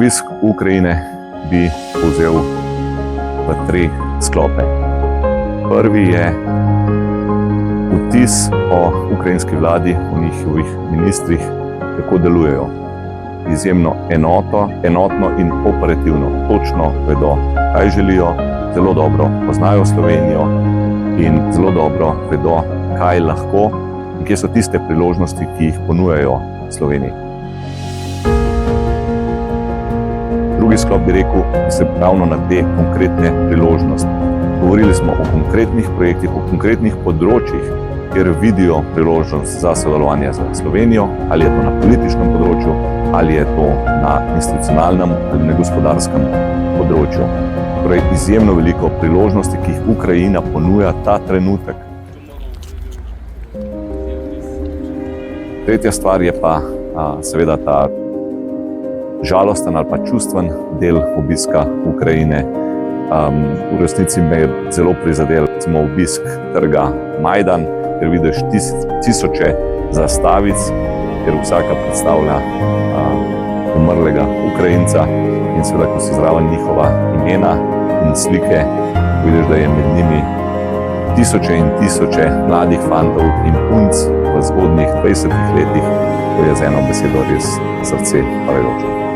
Obisk Ukrajine bi povzel v 3 sklope. Prvi je vtis o ukrajinski vladi, o njihovih ministrih, kako delujejo. Izjemno enotno in operativno, točno vedo, kaj želijo, zelo dobro poznajo Slovenijo in zelo dobro vedo, kaj lahko in kje so tiste priložnosti, ki jih ponujajo Sloveniji. Drugi sklop bi rekel, da se ravno na te konkretne priložnosti. Govorili smo o konkretnih projektih, o konkretnih področjih, kjer vidijo priložnost za sodelovanje z Slovenijo, ali je to na političnem področju, ali je to na institucionalnem ali na gospodarskem področju. Torej, izjemno veliko priložnosti, ki jih Ukrajina ponuja ta trenutek. Tretja stvar je pa seveda ta žalosten ali pa čustven del obiska Ukrajine. V resnici me je zelo prizadel recimo obisk trga Majdan, ker vidiš tisoče zastavic, ker vsaka predstavlja umrlega Ukrajinca in seveda, ko so zraven njihova imena in slike, vidiš, da je med njimi tisoče in tisoče mladih fantov in punc v zgodnjih 20 letih, to je z eno besedo res srce parajoče.